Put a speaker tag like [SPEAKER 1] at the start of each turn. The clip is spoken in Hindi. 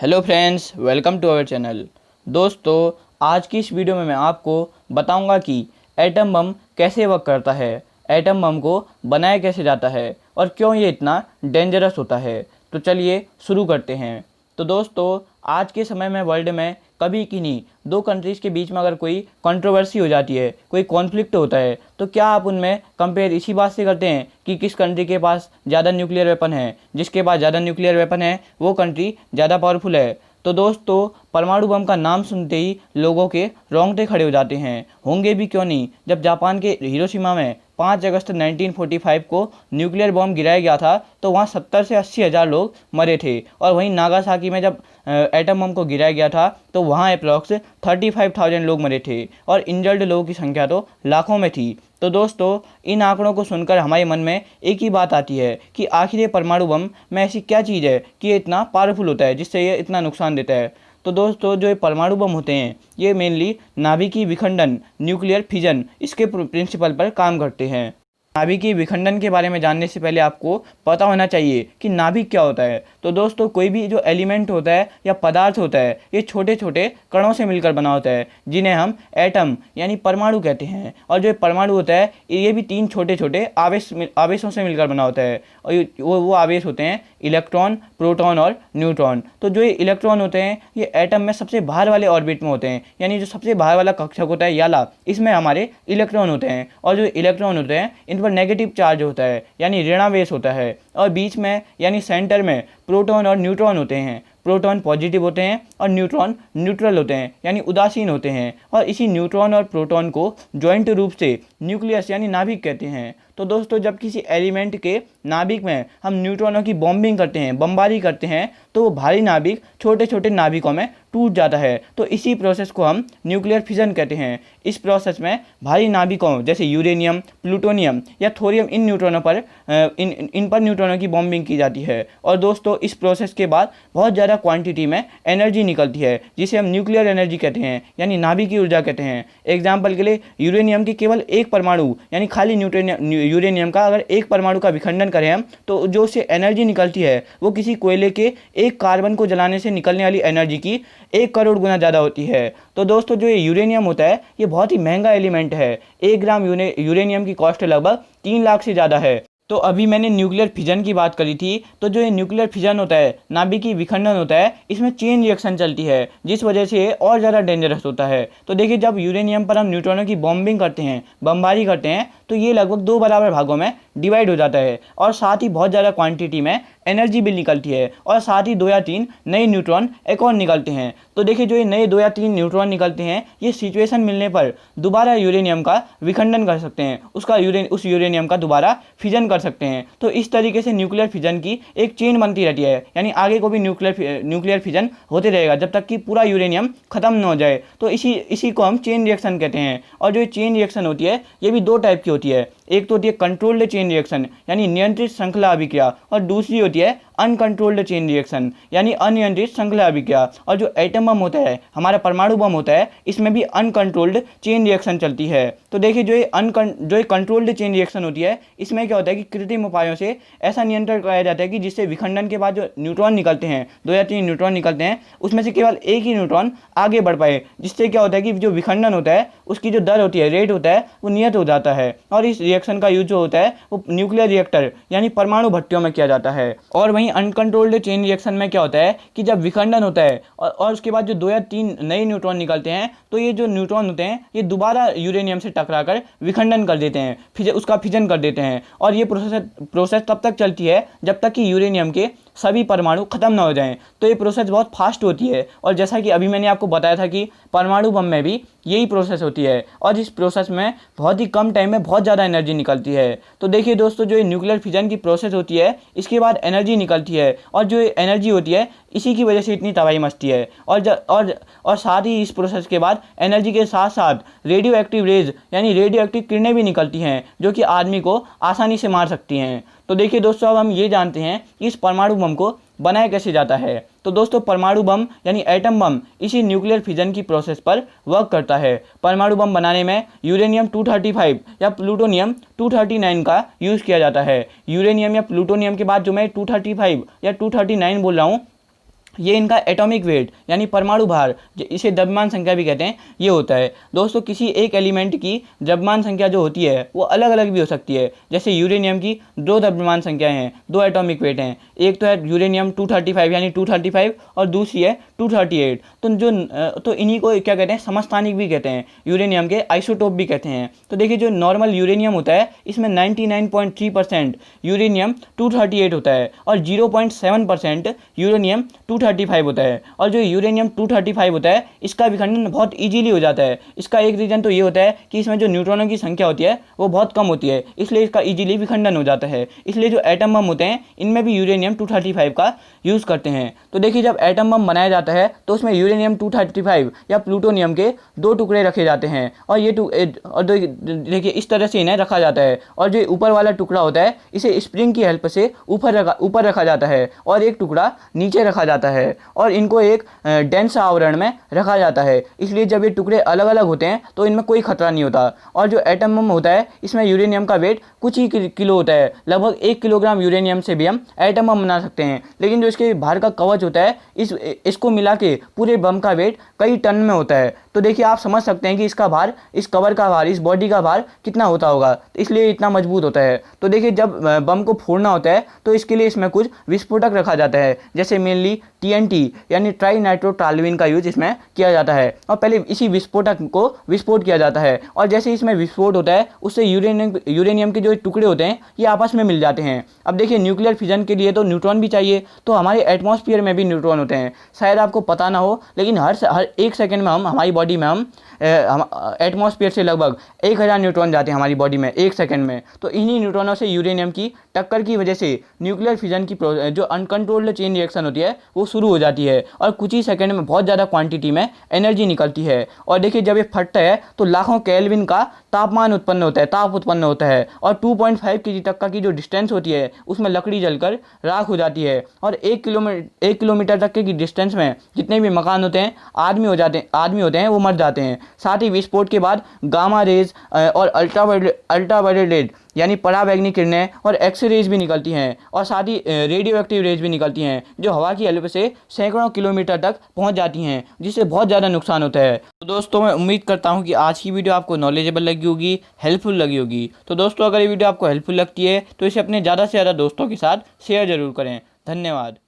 [SPEAKER 1] Hello friends, welcome to our channel. दोस्तों, आज की इस वीडियो में मैं आपको बताऊंगा कि एटम बम कैसे वर्क करता है, एटम बम को बनाया कैसे जाता है और क्यों ये इतना डेंजरस होता है। तो चलिए शुरू करते हैं। तो दोस्तों, आज के समय में वर्ल्ड में कभी किन्हीं दो कंट्रीज़ के बीच में अगर कोई कंट्रोवर्सी हो जाती है, कोई कॉन्फ्लिक्ट होता है, तो क्या आप उनमें कंपेयर इसी बात से करते हैं कि किस कंट्री के पास ज़्यादा न्यूक्लियर वेपन है। जिसके पास ज़्यादा न्यूक्लियर वेपन है वो कंट्री ज़्यादा पावरफुल है। तो दोस्तों, परमाणु बम का नाम सुनते ही लोगों के रोंगटे खड़े हो जाते हैं, होंगे भी क्यों नहीं। जब जापान के हिरोशिमा में 5 अगस्त 1945 को न्यूक्लियर बॉम्ब गिराया गया था तो वहाँ 70 से 80 हज़ार लोग मरे थे। और वहीं नागासाकी में जब एटम बम को गिराया गया था तो वहाँ अप्रॉक्स 35,000 लोग मरे थे और इंजर्ड लोगों की संख्या तो लाखों में थी। तो दोस्तों, इन आंकड़ों को सुनकर हमारे मन में एक ही बात आती है कि आखिर ये परमाणु बम में ऐसी क्या चीज़ है कि ये इतना पावरफुल होता है जिससे ये इतना नुकसान देता है। तो दोस्तों, जो ये परमाणु बम होते हैं ये मेनली नाभिकीय विखंडन, न्यूक्लियर फिजन, इसके प्रिंसिपल पर काम करते हैं। नाभिकीय विखंडन के बारे में जानने से पहले आपको पता होना चाहिए कि नाभिक क्या होता है। तो दोस्तों, कोई भी जो एलिमेंट होता है या पदार्थ होता है ये छोटे छोटे कणों से मिलकर बना होता है, जिन्हें हम एटम यानी परमाणु कहते हैं। और जो परमाणु होता है ये भी 3 छोटे छोटे आवेशों से मिलकर बना होता है। और वो आवेश होते हैं इलेक्ट्रॉन, प्रोटॉन और न्यूट्रॉन। तो जो ये इलेक्ट्रॉन होते हैं ये एटम में सबसे बाहर वाले ऑर्बिट में होते हैं, यानी जो सबसे बाहर वाला कक्षक होता है याला, इसमें हमारे इलेक्ट्रॉन होते हैं। और जो इलेक्ट्रॉन होते हैं इन पर नेगेटिव चार्ज होता है यानी ऋणावेश होता है। और बीच में यानी सेंटर में प्रोटॉन और न्यूट्रॉन होते हैं। प्रोटॉन पॉजिटिव होते हैं और न्यूट्रॉन न्यूट्रल होते हैं यानी उदासीन होते हैं। और इसी न्यूट्रॉन और प्रोटॉन को जॉइंट रूप से न्यूक्लियस यानी नाभिक कहते हैं। तो दोस्तों, जब किसी एलिमेंट के नाभिक में हम न्यूट्रॉनों की बॉम्बिंग करते हैं, बमबारी करते हैं, तो वो भारी नाभिक छोटे छोटे नाभिकों में टूट जाता है। तो इसी प्रोसेस को हम न्यूक्लियर फिजन कहते हैं। इस प्रोसेस में भारी नाभिकों जैसे यूरेनियम, प्लूटोनियम या थोरियम इन न्यूट्रॉनों पर इन पर न्यूट्रॉनों की बॉम्बिंग की जाती है। और दोस्तों, इस प्रोसेस के बाद बहुत ज़्यादा क्वांटिटी में एनर्जी निकलती है जिसे हम न्यूक्लियर एनर्जी कहते हैं यानी नाभिकीय ऊर्जा कहते हैं। एग्जाम्पल के लिए यूरेनियम के केवल एक परमाणु यानी खाली यूरेनियम का अगर एक परमाणु का विखंडन करें हम तो जो उससे एनर्जी निकलती है वो किसी कोयले के एक कार्बन को जलाने से निकलने वाली एनर्जी की 1 करोड़ गुना ज़्यादा होती है। तो दोस्तों, जो ये यूरेनियम होता है ये बहुत ही महंगा एलिमेंट है। 1 ग्राम यूरेनियम की कॉस्ट लगभग 3 लाख से ज़्यादा है। तो अभी मैंने न्यूक्लियर फिजन की बात करी थी। तो जो ये न्यूक्लियर फिजन होता है, नाभिकीय विखंडन होता है, इसमें चेन रिएक्शन चलती है जिस वजह से ये और ज़्यादा डेंजरस होता है। तो देखिए, जब यूरेनियम पर हम न्यूट्रॉनों की बॉम्बिंग करते हैं, बमबारी करते हैं, तो ये लगभग 2 बराबर भागों में डिवाइड हो जाता है और साथ ही बहुत ज़्यादा क्वांटिटी में एनर्जी भी निकलती है और साथ ही 2 या 3 नए न्यूट्रॉन एक और निकलते हैं। तो देखिए, जो ये नए 2 या 3 न्यूट्रॉन निकलते हैं ये सिचुएशन मिलने पर दोबारा यूरेनियम का विखंडन कर सकते हैं, उस यूरेनियम का दोबारा फिजन कर सकते हैं। तो इस तरीके से न्यूक्लियर फिजन की एक चेन बनती रहती है, यानी आगे को भी न्यूक्लियर फिजन होते रहेगा जब तक कि पूरा यूरेनियम खत्म न हो जाए। तो इसी को हम चेन रिएक्शन कहते हैं। और जो चेन रिएक्शन होती है ये भी 2 टाइप की होती है। एक तो होती है कंट्रोल्ड चेन रिएक्शन यानी नियंत्रित श्रृंखला अभिक्रिया, और दूसरी होती है अनकंट्रोल्ड चेन रिएक्शन यानी अनियंत्रित श्रृंखला अभिक्रिया। और जो एटम बम होता है, हमारा परमाणु बम होता है, इसमें भी अनकंट्रोल्ड चेन रिएक्शन चलती है। तो देखिए, जो ये कंट्रोल्ड चेन रिएक्शन होती है इसमें क्या होता है कि कृत्रिम उपायों से ऐसा नियंत्रण कराया जाता है कि जिससे विखंडन के बाद जो न्यूट्रॉन निकलते हैं, 2 या 3 न्यूट्रॉन निकलते हैं, उसमें से केवल एक ही न्यूट्रॉन आगे बढ़ पाए, जिससे क्या होता है कि जो विखंडन होता है उसकी जो दर होती है, रेट होता है, वो नियत हो जाता है। और इस रिएक्शन का यूज जो होता है वो न्यूक्लियर रिएक्टर यानी परमाणु भट्टियों में किया जाता है। और वहीं अनकंट्रोल्ड चेन रिएक्शन में क्या होता है कि जब विखंडन होता है और उसके बाद जो 2 या 3 नए न्यूट्रॉन निकलते हैं, तो ये जो न्यूट्रॉन होते हैं ये दोबारा यूरेनियम से टकराकर विखंडन कर देते हैं, फिर उसका फिजन कर देते हैं। और ये प्रोसेस तब तक चलती है जब तक कि यूरेनियम के सभी परमाणु खत्म ना हो जाएं। तो ये प्रोसेस बहुत फास्ट होती है। और जैसा कि अभी मैंने आपको बताया था कि परमाणु बम में भी यही प्रोसेस होती है और इस प्रोसेस में बहुत ही कम टाइम में बहुत ज़्यादा एनर्जी निकलती है। तो देखिए दोस्तों, जो ये न्यूक्लियर फिजन की प्रोसेस होती है इसके बाद एनर्जी निकलती है और जो एनर्जी होती है इसी की वजह से इतनी तबाही मचती है। और साथ ही इस प्रोसेस के बाद एनर्जी के साथ साथ रेडियो एक्टिव रेज यानी रेडियो एक्टिव किरणें भी निकलती हैं जो कि आदमी को आसानी से मार सकती हैं। तो देखिए दोस्तों, अब हम ये जानते हैं कि इस परमाणु बम को बनाया कैसे जाता है। तो दोस्तों, परमाणु बम यानी एटम बम इसी न्यूक्लियर फिजन की प्रोसेस पर वर्क करता है। परमाणु बम बनाने में यूरेनियम 235 या प्लूटोनियम 239 का यूज़ किया जाता है। यूरेनियम या प्लूटोनियम के बाद जो मैं 235 या 239 बोल रहा हूँ ये इनका एटॉमिक वेट यानी परमाणु भार, इसे द्रव्यमान संख्या भी कहते हैं, ये होता है। दोस्तों किसी एक एलिमेंट की द्रव्यमान संख्या जो होती है वो अलग अलग भी हो सकती है। जैसे यूरेनियम की दो द्रव्यमान संख्याएं हैं, दो एटॉमिक वेट हैं, एक तो है यूरेनियम 235 यानी 235 और दूसरी है 238। तो इन्हीं को क्या कहते हैं, समस्थानिक भी कहते हैं, यूरेनियम के आइसोटोप भी कहते हैं। तो देखिए जो नॉर्मल यूरेनियम होता है इसमें 99.3% यूरेनियम 238 होता है और 0.7% यूरेनियम 235 होता है। और जो यूरेनियम 235 होता है इसका विखंडन बहुत इजीली हो जाता है। इसका एक रीज़न तो ये होता है कि इसमें जो न्यूट्रॉनों की संख्या होती है वो बहुत कम होती है, इसलिए इसका इजीली विखंडन हो जाता है। इसलिए जो एटम बम होते हैं इनमें भी यूरेनियम 235 का यूज़ करते हैं। तो देखिए जब एटम बम बनाया जाता है तो उसमें यूरेनियम 235 या प्लूटोनियम के दो टुकड़े रखे जाते हैं और देखिए इस तरह से इन्हें रखा जाता है। और जो ऊपर वाला टुकड़ा होता है इसे स्प्रिंग की हेल्प से ऊपर रखा जाता है और एक टुकड़ा नीचे रखा जाता है और इनको एक डेंस आवरण में रखा जाता है। इसलिए जब ये टुकड़े अलग अलग होते हैं तो इनमें कोई खतरा नहीं होता। और जो एटम बम होता है इसमें यूरेनियम का वेट कुछ ही किलो होता है, लगभग 1 किलोग्राम यूरेनियम से भी हम एटम बम बना सकते हैं। लेकिन जो इसके बाहर का कवच होता है इसको मिला के पूरे बम का वेट कई टन में होता है। तो देखिए आप समझ सकते हैं कि इसका भार, इस कवर का भार, इस बॉडी का भार कितना होता होगा, इसलिए इतना मजबूत होता है। तो देखिए जब बम को फोड़ना होता है तो इसके लिए इसमें कुछ विस्फोटक रखा जाता है, जैसे मेनली TNT यानी ट्राई नाइट्रोटॉल्यूइन का यूज इसमें किया जाता है और पहले इसी विस्फोटक को विस्फोट किया जाता है। और जैसे इसमें विस्फोट होता है उससे यूरेनियम के जो टुकड़े होते हैं ये आपस में मिल जाते हैं। अब देखिए न्यूक्लियर फिजन के लिए तो न्यूट्रॉन भी चाहिए, तो हमारे एटमॉस्फेयर में भी न्यूट्रॉन होते हैं। शायद आपको पता ना हो लेकिन हर 1 सेकंड में हमारी बॉडी में हम एटमॉस्फेयर से लगभग 1000 न्यूट्रॉन जाते हैं हमारी बॉडी में 1 सेकंड में। तो इन्हीं न्यूट्रॉनों से यूरेनियम की टक्कर की वजह से न्यूक्लियर फिजन की जो अनकंट्रोल्ड चेन रिएक्शन होती है वो शुरू हो जाती है और कुछ ही सेकंड में बहुत ज़्यादा क्वांटिटी में एनर्जी निकलती है। और देखिए जब ये फटता है तो लाखों केल्विन का ताप उत्पन्न होता है और 2.5 kg तक का की जो डिस्टेंस होती है उसमें लकड़ी जलकर राख हो जाती है। और 1 किलोमीटर तक के डिस्टेंस में जितने भी मकान होते हैं, आदमी होते हैं वो मर जाते हैं। साथ ही विस्फोट के बाद गामा रेज और अल्ट्रावायलेट यानी पराबैंगनी किरणें और एक्स-रेज भी निकलती हैं और साथ ही रेडियो एक्टिव रेज भी निकलती हैं जो हवा की हेल्प से सैकड़ों किलोमीटर तक पहुंच जाती हैं, जिससे बहुत ज़्यादा नुकसान होता है। तो दोस्तों मैं उम्मीद करता हूं कि आज की वीडियो आपको नॉलेजेबल लगी होगी, हेल्पफुल लगी होगी। तो दोस्तों अगर ये वीडियो आपको हेल्पफुल लगती है तो इसे अपने ज़्यादा से ज़्यादा दोस्तों के साथ शेयर ज़रूर करें। धन्यवाद।